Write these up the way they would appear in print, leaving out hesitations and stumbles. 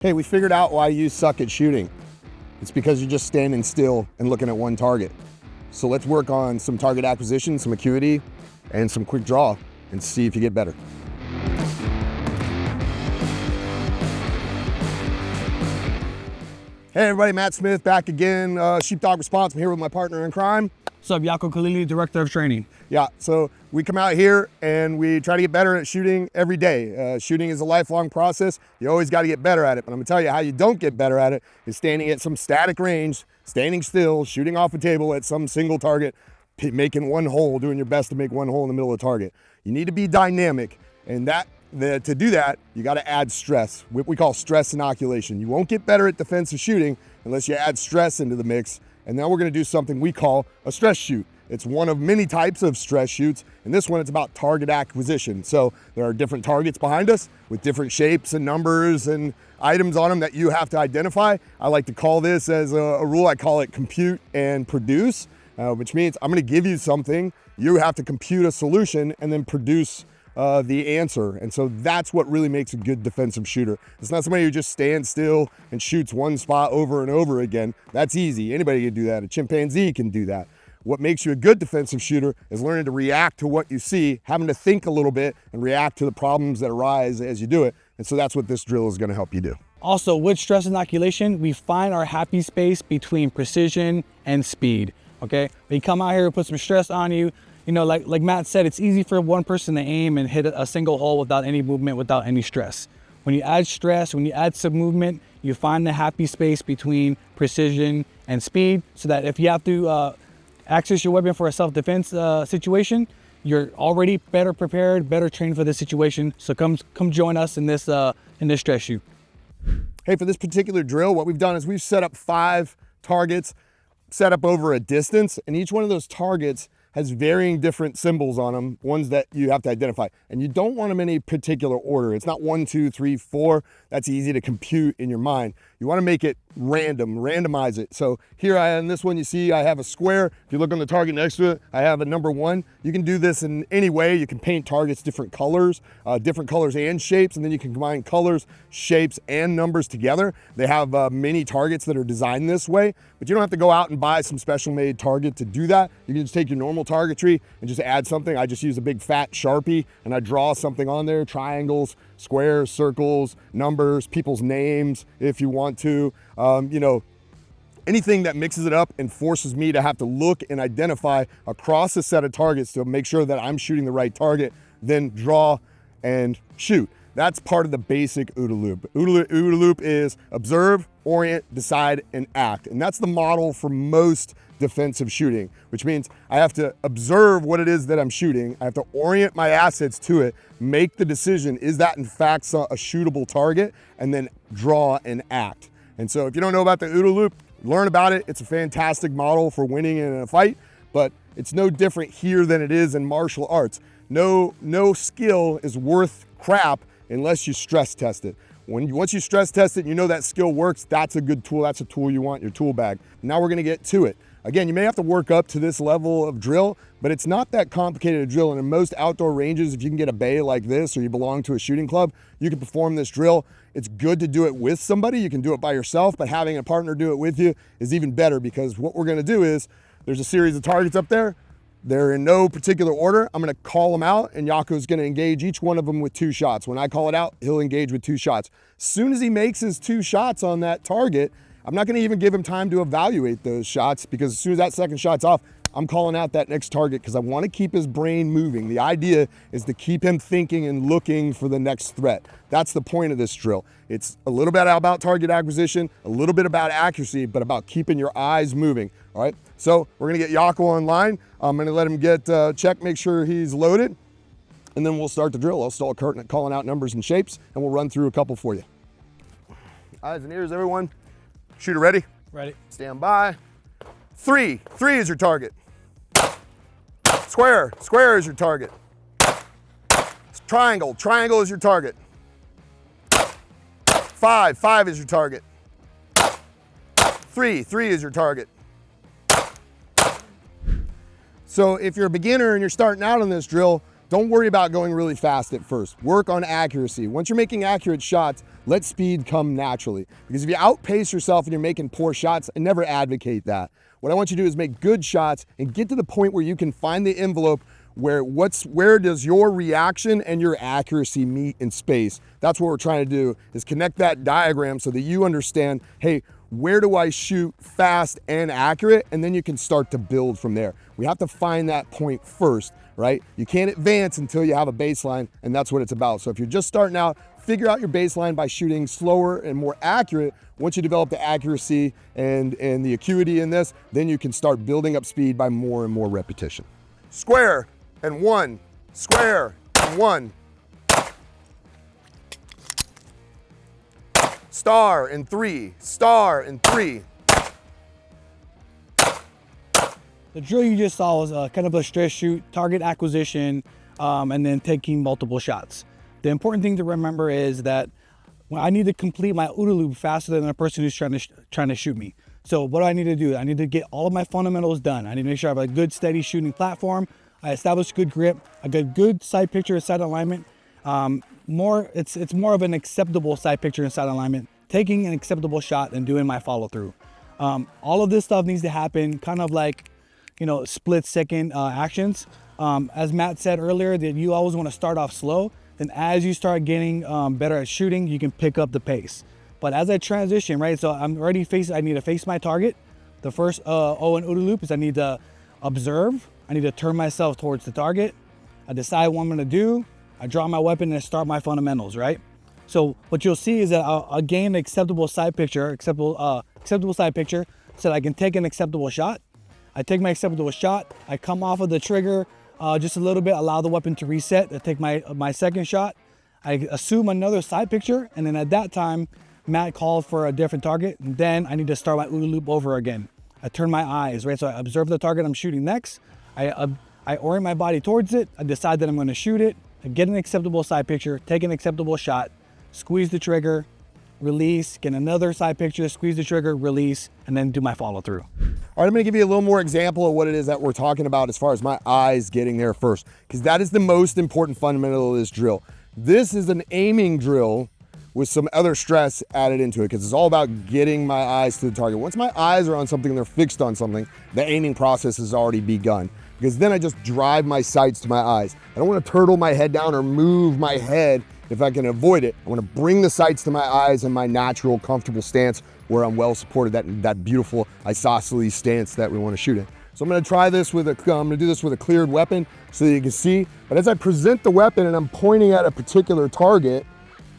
Hey, we figured out why you suck at shooting. It's because you're just standing still and looking at one target. So let's work on some target acquisition, some acuity, and some quick draw and see if you get better. Hey everybody, Matt Smith back again, Sheepdog Response. I'm here with my partner in crime. What's up, Iako, Kalili, Director of Training. Yeah, so we come out here and we try to get better at shooting every day. Shooting is a lifelong process. You always got to get better at it. But I'm gonna tell you how you don't get better at it is standing at some static range, standing still, shooting off a table at some single target, making one hole, doing your best to make one hole in the middle of the target. You need to be dynamic, and to do that, you got to add stress, what we call stress inoculation. You won't get better at defensive shooting unless you add stress into the mix. And now we're gonna do something we call a stress shoot. It's one of many types of stress shoots. And this one, it's about target acquisition. So there are different targets behind us with different shapes and numbers and items on them that you have to identify. I like to call this as a rule, I call it compute and produce, which means I'm gonna give you something, you have to compute a solution and then produce the answer. And so that's what really makes a good defensive shooter. It's not somebody who just stands still and shoots one spot over and over again. That's easy. Anybody can do that. A chimpanzee can do that. What makes you a good defensive shooter is learning to react to what you see, having to think a little bit and react to the problems that arise as you do it. And so that's what this drill is going to help you do. Also, with stress inoculation, we find our happy space between precision and speed, okay? We come out here and put some stress on you. You know, like Matt said, it's easy for one person to aim and hit a single hole without any movement, without any stress. When you add stress, when you add some movement, you find the happy space between precision and speed, so that if you have to access your weapon for a self-defense situation, you're already better prepared, better trained for this situation. So come join us in this stress shoot. Hey, for this particular drill, what we've done is we've set up 5 targets, set up over a distance, and each one of those targets has varying different symbols on them, ones that you have to identify. And you don't want them in any particular order. It's not 1, 2, 3, 4. That's easy to compute in your mind. You want to make it random, randomize it. So here in this one, you see I have a square. If you look on the target next to it, I have a number 1. You can do this in any way. You can paint targets different colors and shapes, and then you can combine colors, shapes, and numbers together. They have many targets that are designed this way, but you don't have to go out and buy some special made target to do that. You can just take your normal targetry and just add something. I just use a big fat Sharpie and I draw something on there, triangles, squares, circles, numbers, people's names if you want to. Anything that mixes it up and forces me to have to look and identify across a set of targets to make sure that I'm shooting the right target, then draw and shoot. That's part of the basic OODA loop. OODA loop is observe, orient, decide, and act. And that's the model for most defensive shooting, which means I have to observe what it is that I'm shooting. I have to orient my assets to it, make the decision, is that in fact a shootable target, and then draw and act. And so if you don't know about the OODA loop, learn about it. It's a fantastic model for winning in a fight, but it's no different here than it is in martial arts. No skill is worth crap unless you stress test it. Once you stress test it, you know that skill works, that's a good tool. That's a tool you want in your tool bag. Now we're gonna get to it. Again, you may have to work up to this level of drill, but it's not that complicated a drill. And in most outdoor ranges, if you can get a bay like this or you belong to a shooting club, you can perform this drill. It's good to do it with somebody. You can do it by yourself, but having a partner do it with you is even better, because what we're gonna do is there's a series of targets up there. They're in no particular order. I'm gonna call them out and Iako's gonna engage each one of them with 2 shots. When I call it out, he'll engage with 2 shots. As soon as he makes his 2 shots on that target, I'm not gonna even give him time to evaluate those shots, because as soon as that second shot's off, I'm calling out that next target because I want to keep his brain moving. The idea is to keep him thinking and looking for the next threat. That's the point of this drill. It's a little bit about target acquisition, a little bit about accuracy, but about keeping your eyes moving. All right, so we're gonna get Iako online. I'm gonna let him get check, make sure he's loaded, and then we'll start the drill. I'll start calling out numbers and shapes, and we'll run through a couple for you. Eyes and ears, everyone. Shooter ready? Ready. Stand by. 3 is your target. Square is your target. Triangle is your target. 5 is your target. 3 is your target. So if you're a beginner and you're starting out on this drill, Don't worry about going really fast at first. Work on accuracy. Once you're making accurate shots, let speed come naturally. Because if you outpace yourself and you're making poor shots, I never advocate that. What I want you to do is make good shots and get to the point where you can find the envelope where does your reaction and your accuracy meet in space. That's what we're trying to do, is connect that diagram so that you understand, hey, where do I shoot fast and accurate? And then you can start to build from there. We have to find that point first, right? You can't advance until you have a baseline, and that's what it's about. So if you're just starting out, figure out your baseline by shooting slower and more accurate. Once you develop the accuracy and the acuity in this, then you can start building up speed by more and more repetition. Square and one, square and one. Star and three, star and three. The drill you just saw was kind of a stress shoot, target acquisition, and then taking multiple shots. The important thing to remember is that I need to complete my OODA loop faster than the person who's trying to shoot me. So what do I need to do? I need to get all of my fundamentals done. I need to make sure I have a good, steady shooting platform. I establish good grip, a good side picture, side alignment. It's more of an acceptable side picture and side alignment, taking an acceptable shot and doing my follow through. All of this stuff needs to happen kind of like, split second actions. As Matt said earlier, that you always want to start off slow. Then as you start getting better at shooting, you can pick up the pace. But as I transition, right, so I need to face my target. The first O in OODA loop is I need to observe. I need to turn myself towards the target. I decide what I'm gonna do. I draw my weapon and I start my fundamentals, right? So what you'll see is that I'll gain an acceptable side picture, acceptable side picture, so that I can take an acceptable shot. I take my acceptable shot. I come off of the trigger just a little bit, allow the weapon to reset. I take my second shot. I assume another side picture, and then at that time, Matt called for a different target. And then I need to start my OODA loop over again. I turn my eyes, right? So I observe the target I'm shooting next. I orient my body towards it. I decide that I'm going to shoot it. I get an acceptable side picture, take an acceptable shot, squeeze the trigger, release, get another side picture, squeeze the trigger, release, and then do my follow through. All right, I'm gonna give you a little more example of what it is that we're talking about as far as my eyes getting there first, because that is the most important fundamental of this drill. This is an aiming drill with some other stress added into it, because it's all about getting my eyes to the target. Once my eyes are on something, they're fixed on something, the aiming process has already begun. Because then I just drive my sights to my eyes. I don't want to turtle my head down or move my head if I can avoid it. I want to bring the sights to my eyes in my natural, comfortable stance where I'm well supported, that beautiful isosceles stance that we want to shoot in. So I'm going to try this with I'm going to do this with a cleared weapon so that you can see. But as I present the weapon and I'm pointing at a particular target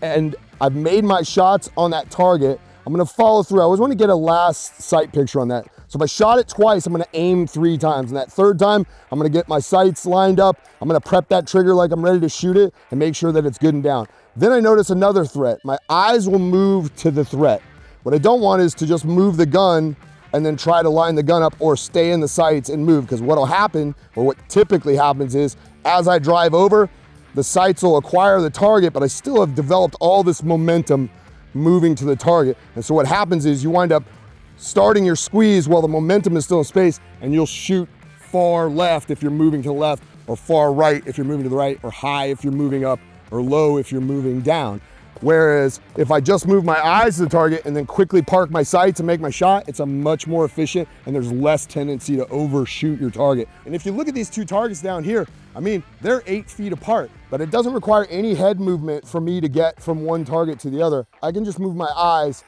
and I've made my shots on that target, I'm going to follow through. I always want to get a last sight picture on that. So if I shot it twice, I'm going to aim 3 times. And that third time, I'm going to get my sights lined up. I'm going to prep that trigger like I'm ready to shoot it and make sure that it's good and down. Then I notice another threat. My eyes will move to the threat. What I don't want is to just move the gun and then try to line the gun up or stay in the sights and move, because what'll happen, or what typically happens, is as I drive over, the sights will acquire the target, but I still have developed all this momentum moving to the target. And so what happens is you wind up starting your squeeze while the momentum is still in space, and you'll shoot far left if you're moving to the left, or far right if you're moving to the right, or high if you're moving up, or low if you're moving down. Whereas if I just move my eyes to the target and then quickly park my sights and make my shot, it's a much more efficient, and there's less tendency to overshoot your target. And if you look at these 2 targets down here, I mean, they're 8 feet apart, but it doesn't require any head movement for me to get from one target to the other. I can just move my eyes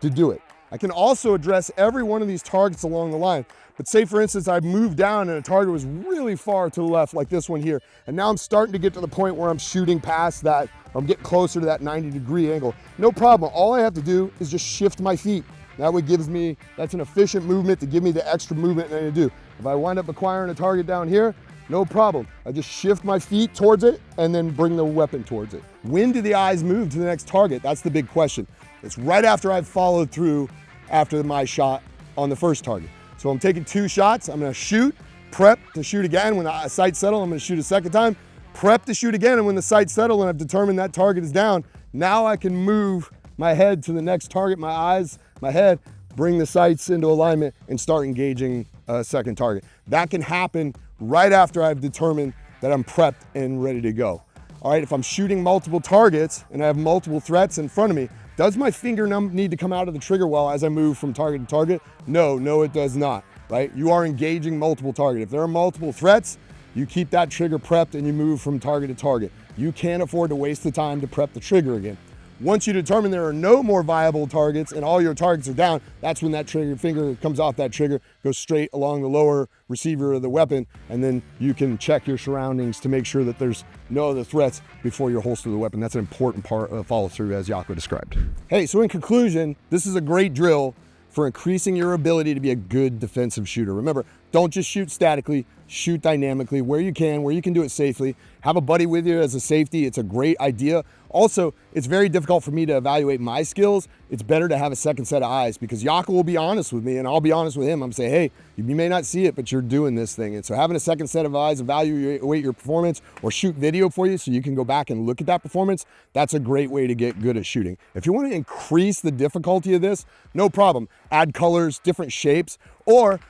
to do it. I can also address every one of these targets along the line. But say for instance, I've moved down and a target was really far to the left, like this one here. And now I'm starting to get to the point where I'm shooting past that, or I'm getting closer to that 90-degree angle. No problem, all I have to do is just shift my feet. That way that's an efficient movement to give me the extra movement that I need to do. If I wind up acquiring a target down here, no problem. I just shift my feet towards it and then bring the weapon towards it. When do the eyes move to the next target? That's the big question. It's right after I've followed through after my shot on the first target. So I'm taking 2 shots, I'm gonna shoot, prep to shoot again. When the sights settle, I'm gonna shoot a second time, prep to shoot again, and when the sights settle and I've determined that target is down, now I can move my head to the next target, my eyes, my head, bring the sights into alignment and start engaging a second target. That can happen right after I've determined that I'm prepped and ready to go. All right, if I'm shooting multiple targets and I have multiple threats in front of me, does my finger need to come out of the trigger well as I move from target to target? No, it does not, right? You are engaging multiple targets. If there are multiple threats, you keep that trigger prepped and you move from target to target. You can't afford to waste the time to prep the trigger again. Once you determine there are no more viable targets and all your targets are down, that's when that trigger finger comes off that trigger, goes straight along the lower receiver of the weapon, and then you can check your surroundings to make sure that there's no other threats before you holster the weapon. That's an important part of follow through, as Iako described. Hey, so in conclusion, this is a great drill for increasing your ability to be a good defensive shooter. Remember, don't just shoot statically, shoot dynamically where you can do it safely. Have a buddy with you as a safety. It's a great idea. Also, it's very difficult for me to evaluate my skills. It's better to have a second set of eyes because Iako will be honest with me and I'll be honest with him. I'm saying, hey, you may not see it, but you're doing this thing. And so having a second set of eyes, evaluate your performance or shoot video for you so you can go back and look at that performance, that's a great way to get good at shooting. If you want to increase the difficulty of this, no problem. Add colors, different shapes, or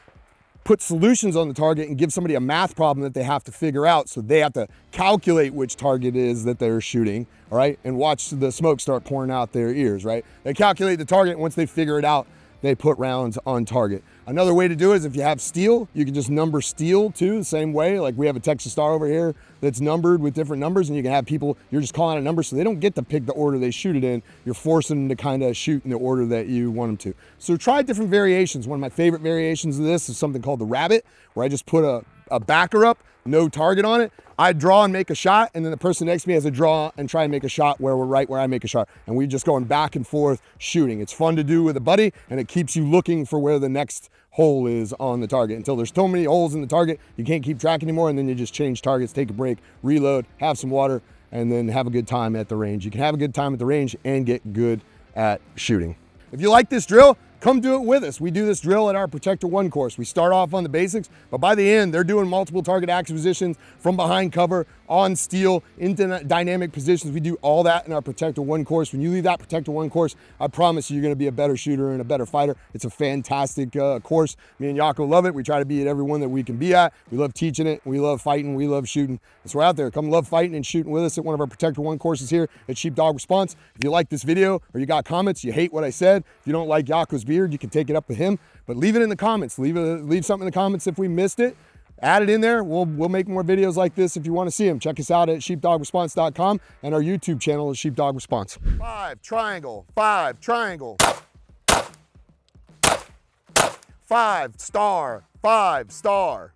put solutions on the target and give somebody a math problem that they have to figure out. So they have to calculate which target is that they're shooting, all right? And watch the smoke start pouring out their ears, right? They calculate the target, and once they figure it out, they put rounds on target. Another way to do it is if you have steel, you can just number steel too, the same way. Like we have a Texas Star over here that's numbered with different numbers, and you can have people, you're just calling out a number so they don't get to pick the order they shoot it in. You're forcing them to kind of shoot in the order that you want them to. So try different variations. One of my favorite variations of this is something called the rabbit, where I just put a backer up, no target on it. I draw and make a shot, and then the person next to me has a draw and try and make a shot where we're right where I make a shot. And we just going back and forth shooting. It's fun to do with a buddy, and it keeps you looking for where the next hole is on the target. Until there's so many holes in the target, you can't keep track anymore, and then you just change targets, take a break, reload, have some water, and then have a good time at the range. You can have a good time at the range and get good at shooting. If you like this drill, come do it with us. We do this drill at our Protector 1 course. We start off on the basics, but by the end, they're doing multiple target acquisitions from behind cover, on steel, into dynamic positions. We do all that in our Protector 1 course. When you leave that Protector 1 course, I promise you're gonna be a better shooter and a better fighter. It's a fantastic course. Me and Iako love it. We try to be at every one that we can be at. We love teaching it. We love fighting. We love shooting. So we're out there. Come love fighting and shooting with us at one of our Protector 1 courses here at Sheepdog Response. If you like this video or you got comments, you hate what I said, if you don't like Iako's beard, you can take it up with him, but leave it in the comments. Leave something in the comments if we missed it. Add it in there. We'll make more videos like this if you want to see them. Check us out at sheepdogresponse.com and our YouTube channel is Sheepdog Response. 5 triangle, 5 triangle. 5 star, 5 star.